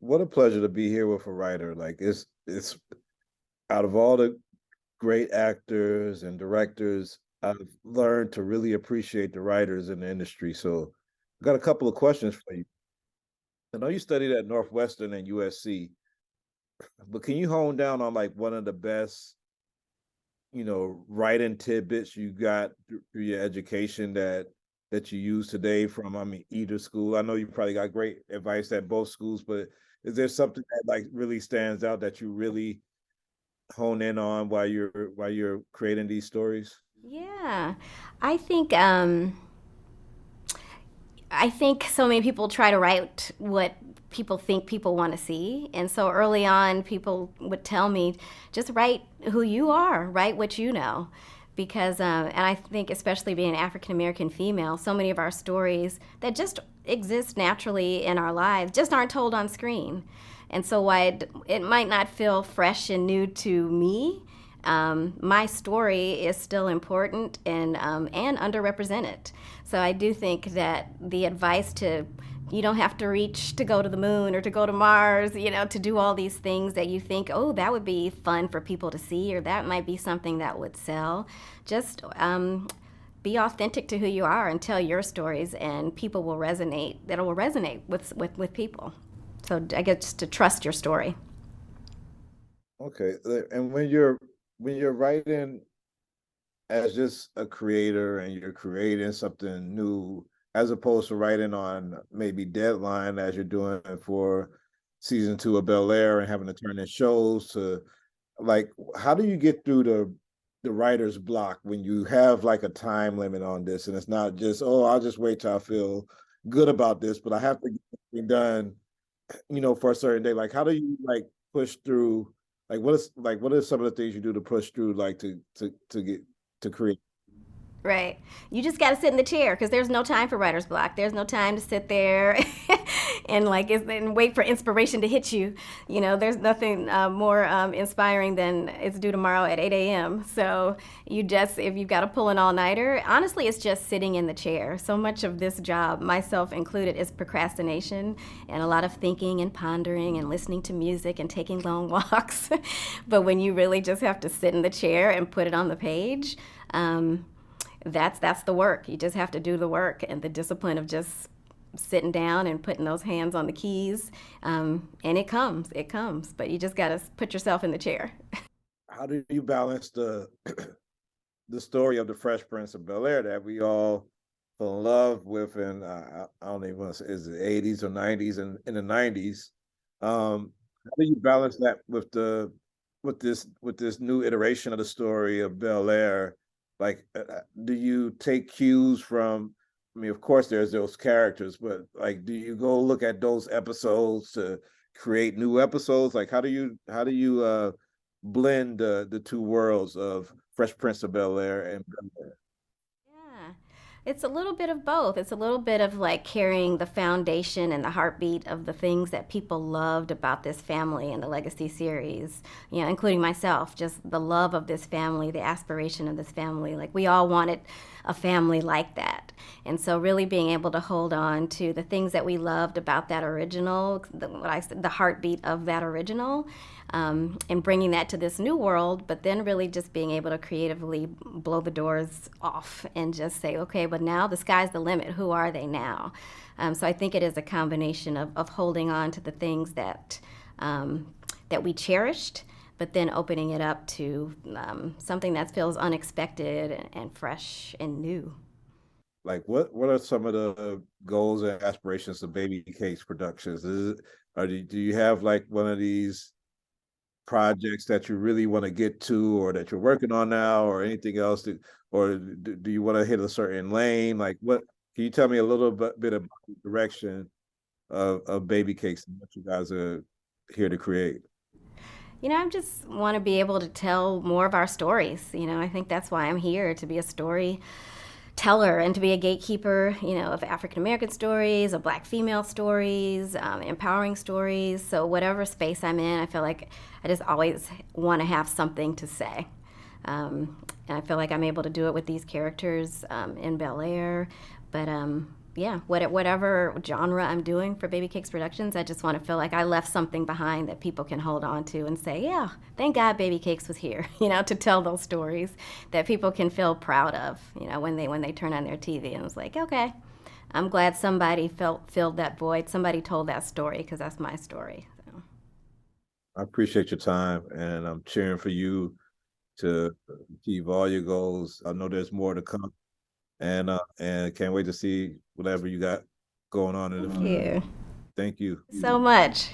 what a pleasure to be here with a writer. Like it's out of all the great actors and directors, I've learned to really appreciate the writers in the industry. So I got a couple of questions for you. I know you studied at Northwestern and USC, but can you hone down on like one of the best, writing tidbits you got through your education that you use today from, I mean, either school? I know you probably got great advice at both schools, but is there something that like really stands out that you really hone in on while you're creating these stories? Yeah, I think I think so many people try to write what people think people want to see, and so early on, people would tell me, just write who you are, write what you know, because and I think especially being an African American female, so many of our stories that just exist naturally in our lives just aren't told on screen, and so why it might not feel fresh and new to me, my story is still important and underrepresented. So I do think that the advice to you don't have to reach to go to the moon or to go to Mars, to do all these things that you think, oh, that would be fun for people to see, or that might be something that would sell. Just be authentic to who you are and tell your stories, and people will resonate. That will resonate with people. So I guess to trust your story. Okay. And when you're writing as just a creator and you're creating something new, as opposed to writing on maybe deadline as you're doing for season two of Bel-Air and having to turn in shows to like, how do you get through the writer's block when you have like a time limit on this and it's not just, oh, I'll just wait till I feel good about this, but I have to get it done, for a certain day. Like, how do you like push through? What are some of the things you do to push through, like to get to create? Right. You just got to sit in the chair because there's no time for writer's block. There's no time to sit there and wait for inspiration to hit you. There's nothing more inspiring than it's due tomorrow at 8 a.m. So if you've got to pull an all nighter, honestly, it's just sitting in the chair. So much of this job, myself included, is procrastination and a lot of thinking and pondering and listening to music and taking long walks. But when you really just have to sit in the chair and put it on the page, that's the work. You just have to do the work and the discipline of just sitting down and putting those hands on the keys. And it comes, but you just got to put yourself in the chair. How do you balance the story of the Fresh Prince of Bel-Air that we all fell in love with in I don't even want to say, is it 80s or 90s, and in the 90s? How do you balance that with this new iteration of the story of Bel-Air? Like, do you take cues from? I mean, of course, there's those characters, but like, do you go look at those episodes to create new episodes? Like, how do you blend the two worlds of Fresh Prince of Bel-Air and Bel-Air? Yeah. It's a little bit of both. It's a little bit of like carrying the foundation and the heartbeat of the things that people loved about this family and the Legacy series, including myself, just the love of this family, the aspiration of this family. Like we all wanted a family like that. And so really being able to hold on to the things that we loved about that original, what I said, the heartbeat of that original, and bringing that to this new world, but then really just being able to creatively blow the doors off and just say, okay, but now the sky's the limit. Who are they now? So I think it is a combination of holding on to the things that we cherished, but then opening it up to something that feels unexpected and fresh and new. Like, what are some of the goals and aspirations of Babycakes Productions? Do you have like one of these projects that you really want to get to, or that you're working on now, or anything else or do you want to hit a certain lane? Like, what can you tell me a little bit about the direction of Baby Cakes and what you guys are here to create? I just want to be able to tell more of our stories. I think that's why I'm here, to be a story teller and to be a gatekeeper, of African American stories, of Black female stories, empowering stories. So whatever space I'm in, I feel like I just always want to have something to say. And I feel like I'm able to do it with these characters in Bel Air. But yeah, whatever genre I'm doing for Babycakes Productions, I just want to feel like I left something behind that people can hold on to and say, yeah, thank God Babycakes was here, to tell those stories that people can feel proud of, when they turn on their TV and it's like, okay, I'm glad somebody filled that void. Somebody told that story because that's my story. So. I appreciate your time, and I'm cheering for you to achieve all your goals. I know there's more to come, and can't wait to see whatever you got going on in the Thank future. you Thank you. so much.